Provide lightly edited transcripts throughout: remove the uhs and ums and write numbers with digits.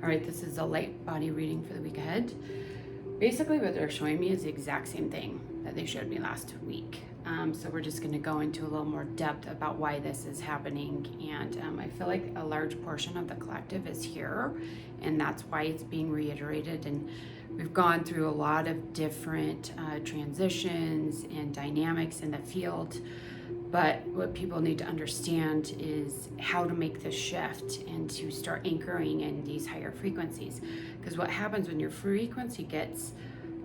All right, this is a light body reading for the week ahead. Basically what they're showing me is the exact same thing that they showed me last week. So we're just going to go into a little more depth about why this is happening. And I feel like a large portion of the collective is here, and that's why it's being reiterated. And we've gone through a lot of different transitions and dynamics in the field. But what people need to understand is how to make this shift and to start anchoring in these higher frequencies. Because what happens when your frequency gets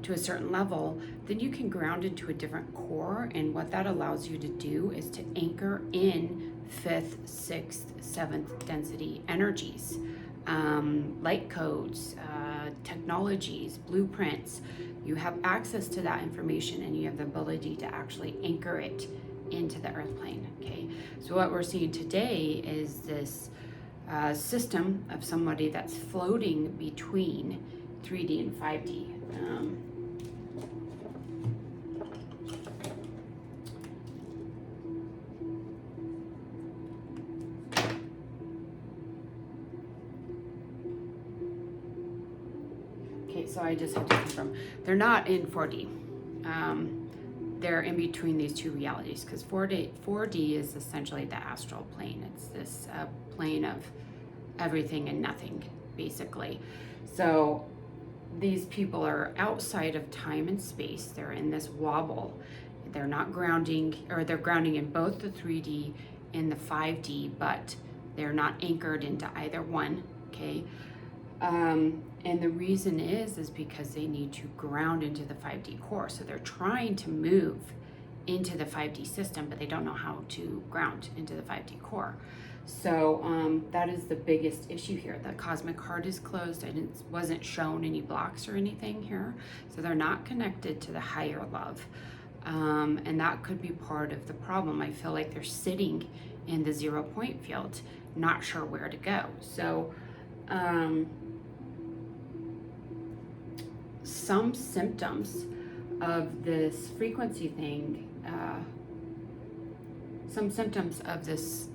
to a certain level, then you can ground into a different core. And what that allows you to do is to anchor in 5th, 6th, 7th density energies, light codes, technologies, blueprints. You have access to that information and you have the ability to actually anchor it into the earth plane. Okay, so what we're seeing today is this system of somebody that's floating between 3D and 5D. Okay, so I just have to confirm they're not in 4D. They're in between these two realities, because 4D is essentially the astral plane. It's this plane of everything and nothing, basically. So these people are outside of time and space. They're in this wobble. They're not grounding, or they're grounding in both the 3D and the 5D, but they're not anchored into either one, okay? And the reason is because they need to ground into the 5D core. So they're trying to move into the 5D system, but they don't know how to ground into the 5D core. So that is the biggest issue here. The cosmic heart is closed, and it wasn't shown any blocks or anything here. So they're not connected to the higher love. And that could be part of the problem. I feel like they're sitting in the 0 point field, not sure where to go. So some symptoms of this frequency thing, some symptoms of this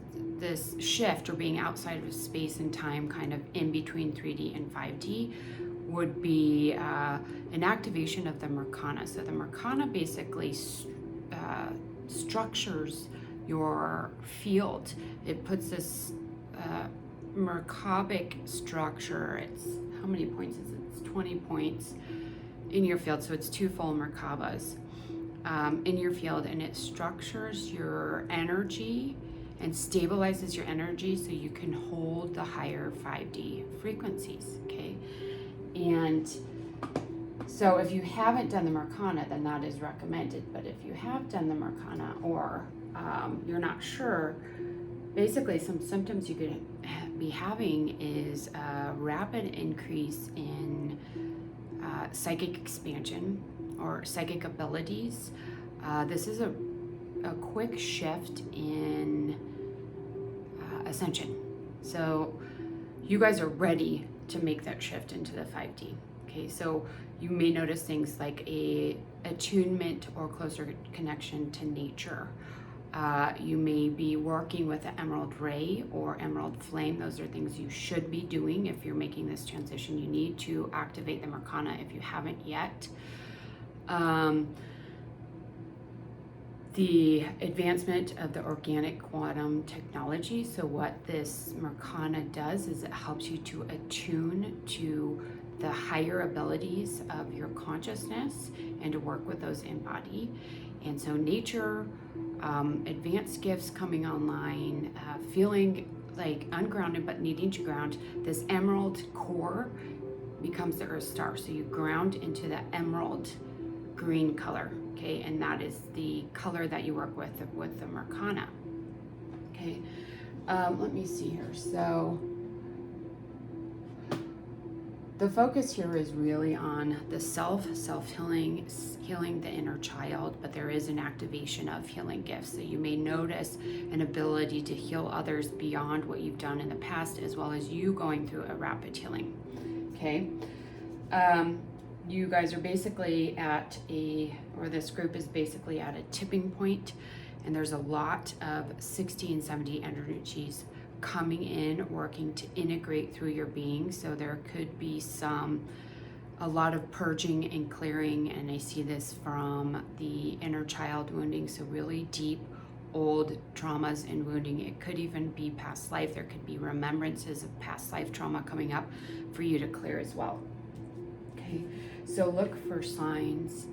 shift, or being outside of space and time, kind of in between 3D and 5D, would be an activation of the Merkana. So the Merkana basically structures your field. It puts this Merkabic structure. It's, how many points is it? It's 20 points in your field. So it's 2 full Merkabas in your field, and it structures your energy and stabilizes your energy so you can hold the higher 5D frequencies, okay? And so if you haven't done the Merkana, then that is recommended. But if you have done the Merkana, or you're not sure, basically some symptoms you could be having is a rapid increase in psychic expansion or psychic abilities. This is a quick shift in Ascension. So you guys are ready to make that shift into the 5D. Okay, so you may notice things like a attunement or closer connection to nature. You may be working with the emerald ray or emerald flame. Those are things you should be doing if you're making this transition. You need to activate the Merkana if you haven't yet. The advancement of the organic quantum technology. So what this Merkana does is it helps you to attune to the higher abilities of your consciousness and to work with those in body. And so nature, advanced gifts coming online, feeling like ungrounded but needing to ground. This emerald core becomes the earth star. So you ground into the emerald green color, okay? And that is the color that you work with the Merkana, okay? Let me see here. So the focus here is really on the self-healing, healing the inner child, but there is an activation of healing gifts. So you may notice an ability to heal others beyond what you've done in the past, as well as you going through a rapid healing, okay? You guys are basically this group is basically at a tipping point, and there's a lot of 60 and 70 energies coming in, working to integrate through your being. So there could be a lot of purging and clearing, and I see this from the inner child wounding, so really deep old traumas and wounding. It could even be past life. There could be remembrances of past life trauma coming up for you to clear as well. Okay, so look for signs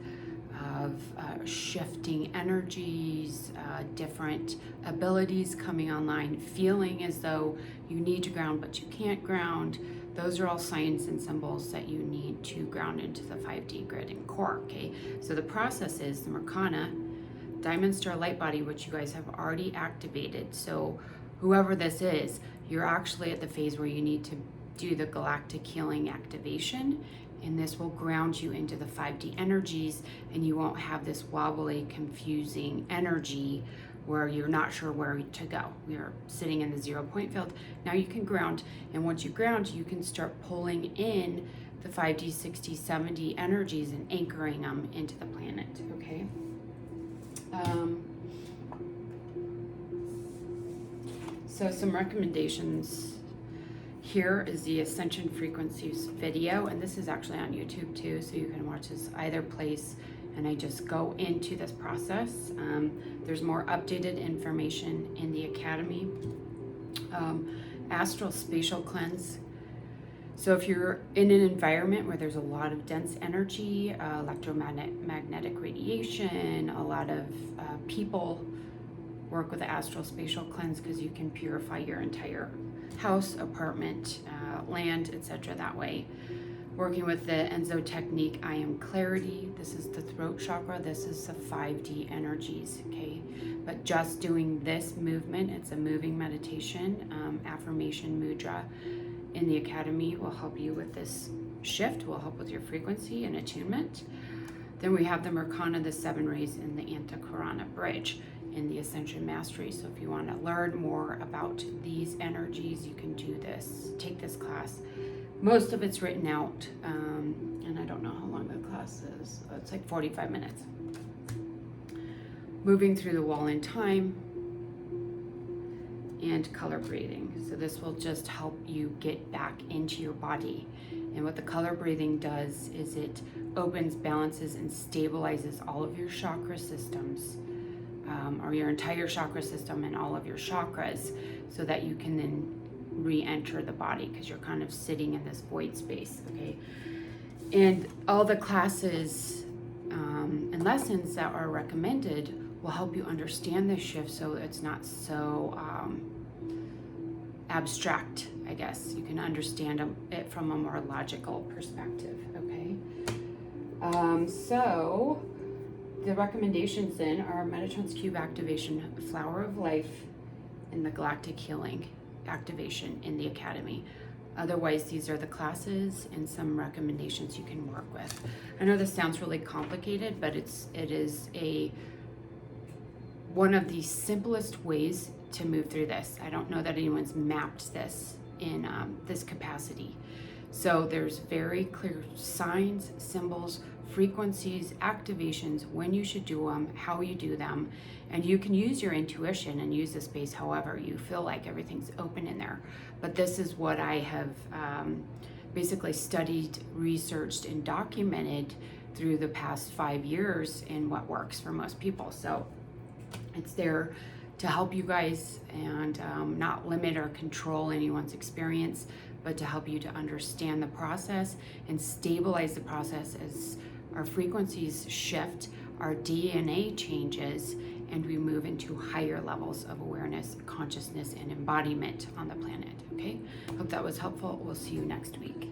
of shifting energies, different abilities coming online, feeling as though you need to ground but you can't ground. Those are all signs and symbols that you need to ground into the 5D grid and core. Okay, so the process is the Merkana Diamond Star Light Body, which you guys have already activated. So whoever this is, you're actually at the phase where you need to do the galactic healing activation, and this will ground you into the 5D energies, and you won't have this wobbly, confusing energy where you're not sure where to go. You're sitting in the 0 point field. Now you can ground, and once you ground, you can start pulling in the 5D, 6D, 7D energies and anchoring them into the planet, okay? So some recommendations. Here is the Ascension Frequencies video, and this is actually on YouTube too, so you can watch this either place, and I just go into this process. There's more updated information in the Academy. Astral Spatial Cleanse. So if you're in an environment where there's a lot of dense energy, electromagnetic radiation, a lot of people, work with the Astral Spatial Cleanse, because you can purify your entire house, apartment, land, etc. that way. Working with the Enzo technique, I am clarity. This is the throat chakra. This is the 5D energies, okay? But just doing this movement, it's a moving meditation, affirmation mudra in the Academy will help you with this shift, will help with your frequency and attunement. Then we have the Merkana, the 7 rays, and the Antakarana bridge in the Ascension Mastery. So if you want to learn more about these energies, you can do this, take this class. Most of it's written out, and I don't know how long the class is. It's like 45 minutes. Moving through the wall in time, and color breathing. So this will just help you get back into your body. And what the color breathing does is it opens, balances, and stabilizes all of your chakra systems, or your entire chakra system and all of your chakras, so that you can then re-enter the body, because you're kind of sitting in this void space, okay? And all the classes and lessons that are recommended will help you understand this shift, so it's not so abstract, I guess. You can understand it from a more logical perspective, okay? So the recommendations then are Metatron's Cube activation, Flower of Life, and the Galactic Healing activation in the Academy. Otherwise, these are the classes and some recommendations you can work with. I know this sounds really complicated, but it is one of the simplest ways to move through this. I don't know that anyone's mapped this in this capacity. So there's very clear signs, symbols, frequencies, activations, when you should do them, how you do them, and you can use your intuition and use the space however you feel like. Everything's open in there. But this is what I have basically studied, researched, and documented through the past 5 years in what works for most people. So it's there to help you guys and not limit or control anyone's experience, but to help you to understand the process and stabilize the process as our frequencies shift, our DNA changes, and we move into higher levels of awareness, consciousness, and embodiment on the planet, okay? Hope that was helpful. We'll see you next week.